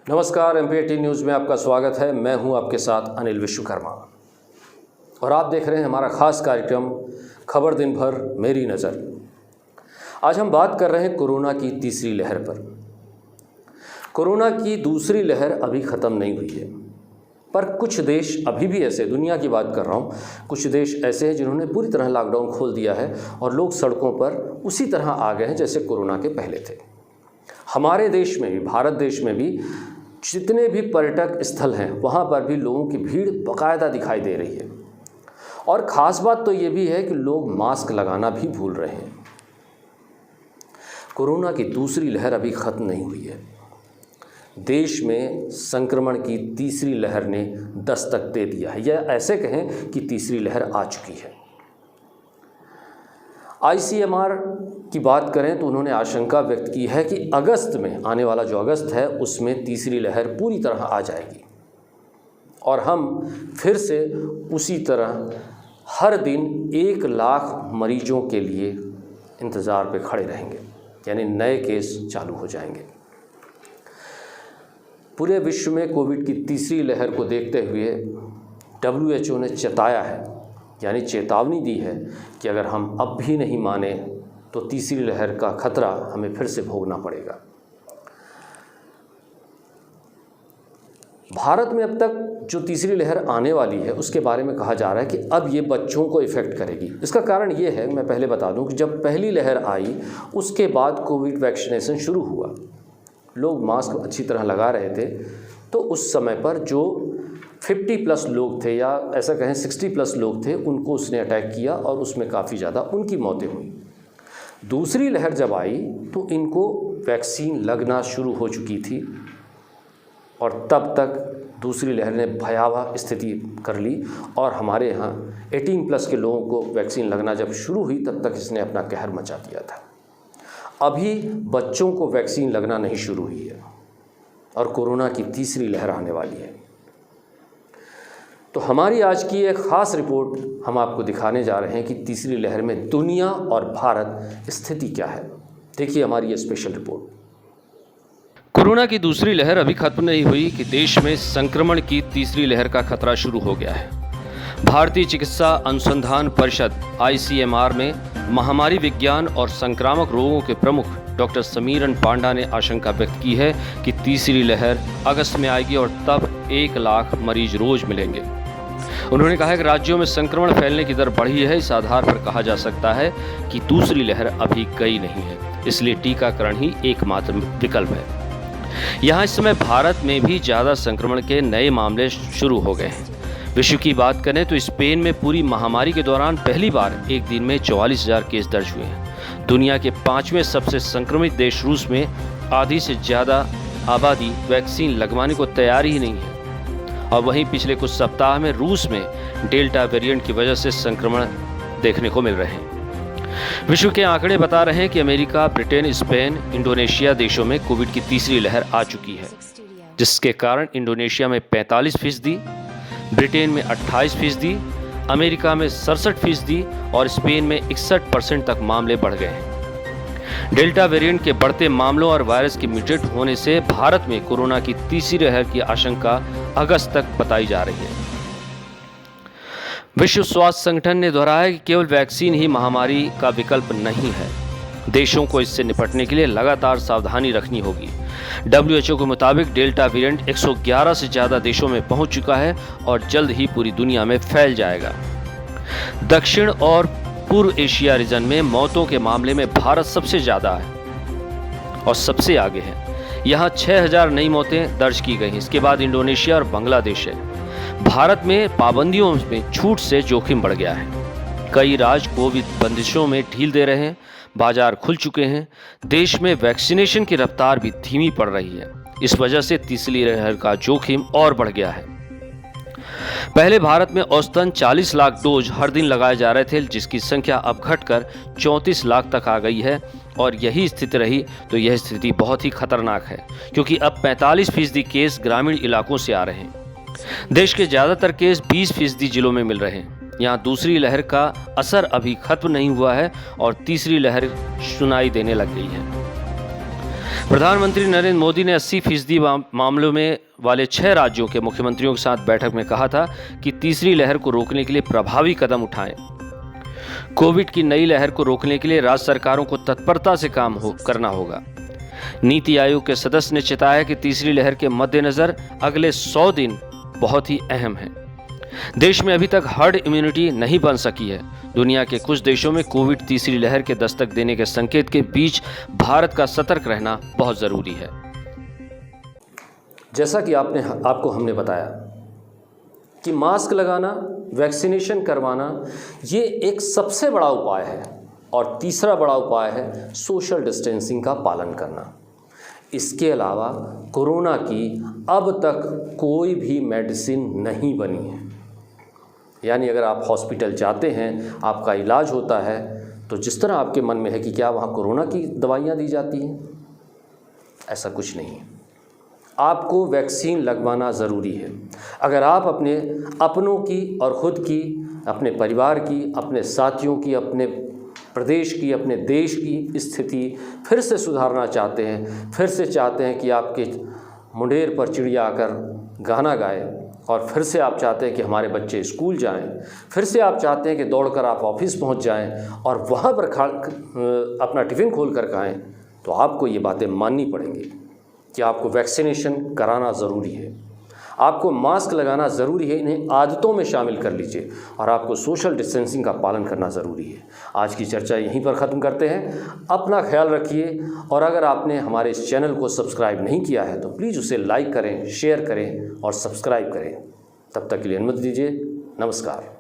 नमस्कार, MP18 news में आपका स्वागत है। मैं हूं आपके साथ अनिल विश्वकर्मा और आप देख रहे हैं हमारा खास कार्यक्रम खबर दिन भर मेरी नज़र। आज हम बात कर रहे हैं कोरोना की तीसरी लहर पर। कोरोना की दूसरी लहर अभी ख़त्म नहीं हुई है, पर कुछ देश अभी भी ऐसे, दुनिया की बात कर रहा हूँ, कुछ देश ऐसे हैं जिन्होंने पूरी तरह लॉकडाउन खोल दिया है और लोग सड़कों पर उसी तरह आ गए हैं जैसे कोरोना के पहले थे। हमारे देश में भी, भारत देश में भी जितने भी पर्यटक स्थल हैं वहाँ पर भी लोगों की भीड़ बाकायदा दिखाई दे रही है। और ख़ास बात तो ये भी है कि लोग मास्क लगाना भी भूल रहे हैं। कोरोना की दूसरी लहर अभी ख़त्म नहीं हुई है। देश में संक्रमण की तीसरी लहर ने दस्तक दे दिया है, या ऐसे कहें कि तीसरी लहर आ चुकी है। ICMR की बात करें तो उन्होंने आशंका व्यक्त की है कि अगस्त में, आने वाला जो अगस्त है, उसमें तीसरी लहर पूरी तरह आ जाएगी और हम फिर से उसी तरह हर दिन 1 लाख मरीजों के लिए इंतज़ार पे खड़े रहेंगे, यानी नए केस चालू हो जाएंगे। पूरे विश्व में कोविड की तीसरी लहर को देखते हुए WHO ने चेताया है, यानी चेतावनी दी है कि अगर हम अब भी नहीं माने तो तीसरी लहर का खतरा हमें फिर से भोगना पड़ेगा। भारत में अब तक जो तीसरी लहर आने वाली है उसके बारे में कहा जा रहा है कि अब ये बच्चों को इफ़ेक्ट करेगी। इसका कारण ये है, मैं पहले बता दूं, कि जब पहली लहर आई उसके बाद कोविड वैक्सीनेशन शुरू हुआ, लोग मास्क अच्छी तरह लगा रहे थे, तो उस समय पर जो 50+ लोग थे, या ऐसा कहें 60+ लोग थे, उनको उसने अटैक किया और उसमें काफ़ी ज़्यादा उनकी मौतें हुई। दूसरी लहर जब आई तो इनको वैक्सीन लगना शुरू हो चुकी थी और तब तक दूसरी लहर ने भयावह स्थिति कर ली और हमारे यहाँ 18+ के लोगों को वैक्सीन लगना जब शुरू हुई तब तक इसने अपना कहर मचा दिया था। अभी बच्चों को वैक्सीन लगना नहीं शुरू हुई है और कोरोना की तीसरी लहर आने वाली है। तो हमारी आज की एक ख़ास रिपोर्ट हम आपको दिखाने जा रहे हैं कि तीसरी लहर में दुनिया और भारत स्थिति क्या है। देखिए हमारी ये स्पेशल रिपोर्ट। कोरोना की दूसरी लहर अभी खत्म नहीं हुई कि देश में संक्रमण की तीसरी लहर का खतरा शुरू हो गया है। भारतीय चिकित्सा अनुसंधान परिषद ICMR में महामारी विज्ञान और संक्रामक रोगों के प्रमुख डॉक्टर समीरन पांडा ने आशंका व्यक्त की है कि तीसरी लहर अगस्त में आएगी और तब 1 लाख मरीज रोज मिलेंगे। उन्होंने कहा कि राज्यों में संक्रमण फैलने की दर बढ़ी है। इस आधार पर कहा जा सकता है कि दूसरी लहर अभी गई नहीं है, इसलिए टीकाकरण ही एकमात्र विकल्प है। यहाँ इस समय भारत में भी ज़्यादा संक्रमण के नए मामले शुरू हो गए हैं। विश्व की बात करें तो स्पेन में पूरी महामारी के दौरान पहली बार एक दिन में 44,000 केस दर्ज हुए हैं। दुनिया के 5वें सबसे संक्रमित देश रूस में आधी से ज़्यादा आबादी वैक्सीन लगवाने को तैयार ही नहीं है और वहीं पिछले कुछ सप्ताह में रूस में डेल्टा वेरिएंट की वजह से संक्रमण देखने को मिल रहे हैं। विश्व के आंकड़े बता रहे हैं कि अमेरिका, ब्रिटेन, स्पेन, इंडोनेशिया देशों में कोविड की तीसरी लहर आ चुकी है, जिसके कारण इंडोनेशिया में 45%, ब्रिटेन में 28%, अमेरिका में 67% और स्पेन में 61% तक मामले बढ़ गए हैं। डेल्टा वेरिएंट के बढ़ते मामलों और वायरस के म्यूटेट होने से भारत में कोरोना की तीसरी लहर की आशंका अगस्त तक बताई जा रही है। विश्व स्वास्थ्य संगठन ने दोहराया कि केवल वैक्सीन ही महामारी का विकल्प नहीं है। देशों को इससे निपटने के लिए लगातार सावधानी रखनी होगी। WHO के मुताबिक डेल्टा वेरिएंट 111 से ज़्यादा देशों में पहुंच चुका है और जल्द ही पूरी दुनिया में फैल जाएगा। दक्षिण और पूर्व एशिया रीजन में मौतों के मामले में भारत सबसे ज़्यादा है और सबसे आगे है। यहाँ 6,000 नई मौतें दर्ज की गई हैं। इसके बाद इंडोनेशिया और बांग्लादेश है। भारत में पाबंदियों में छूट से जोखिम बढ़ गया है। कई राज्य कोविड बंदिशों में ढील दे रहे हैं, बाजार खुल चुके हैं। देश में वैक्सीनेशन की रफ्तार भी धीमी पड़ रही है। इस वजह से तीसरी लहर का जोखिम और बढ़ गया है। पहले भारत में औसतन 40 लाख डोज हर दिन लगाए जा रहे थे, जिसकी संख्या अब घटकर 34 लाख तक आ गई है और यही स्थिति रही तो यह स्थिति बहुत ही खतरनाक है, क्योंकि अब 45% केस ग्रामीण इलाकों से आ रहे हैं। देश के ज़्यादातर केस 20% जिलों में मिल रहे हैं। यहाँ दूसरी लहर का असर अभी खत्म नहीं हुआ है और तीसरी लहर सुनाई देने लग गई है। प्रधानमंत्री नरेंद्र मोदी ने 80% मामलों में वाले 6 राज्यों के मुख्यमंत्रियों के साथ बैठक में कहा था कि तीसरी लहर को रोकने के लिए प्रभावी कदम उठाएं। कोविड की नई लहर को रोकने के लिए राज्य सरकारों को तत्परता से काम करना होगा। नीति आयोग के सदस्य ने चेताया कि तीसरी लहर के मद्देनजर अगले 100 दिन बहुत ही अहम हैं। देश में अभी तक हर्ड इम्यूनिटी नहीं बन सकी है। दुनिया के कुछ देशों में कोविड तीसरी लहर के दस्तक देने के संकेत के बीच भारत का सतर्क रहना बहुत जरूरी है। जैसा कि आपको हमने बताया कि मास्क लगाना, वैक्सीनेशन करवाना, ये एक सबसे बड़ा उपाय है। और तीसरा बड़ा उपाय है सोशल डिस्टेंसिंग का पालन करना। इसके अलावा कोरोना की अब तक कोई भी मेडिसिन नहीं बनी है। यानी अगर आप हॉस्पिटल जाते हैं, आपका इलाज होता है, तो जिस तरह आपके मन में है कि क्या वहाँ कोरोना की दवाइयाँ दी जाती हैं, ऐसा कुछ नहीं है। आपको वैक्सीन लगवाना ज़रूरी है। अगर आप अपनों की और ख़ुद की, अपने परिवार की, अपने साथियों की, अपने प्रदेश की, अपने देश की स्थिति फिर से सुधारना चाहते हैं, फिर से चाहते हैं कि आपके मुंडेर पर चिड़िया आकर गाना गाए, और फिर से आप चाहते हैं कि हमारे बच्चे स्कूल जाएं, फिर से आप चाहते हैं कि दौड़कर आप ऑफिस पहुंच जाएं और वहां पर अपना टिफ़िन खोल कर खाएं, तो आपको ये बातें माननी पड़ेंगी कि आपको वैक्सीनेशन कराना ज़रूरी है, आपको मास्क लगाना ज़रूरी है। इन्हें आदतों में शामिल कर लीजिए और आपको सोशल डिस्टेंसिंग का पालन करना ज़रूरी है। आज की चर्चा यहीं पर ख़त्म करते हैं। अपना ख्याल रखिए, और अगर आपने हमारे इस चैनल को सब्सक्राइब नहीं किया है तो प्लीज़ उसे लाइक करें, शेयर करें और सब्सक्राइब करें। तब तक के लिए अनुमति दीजिए। नमस्कार।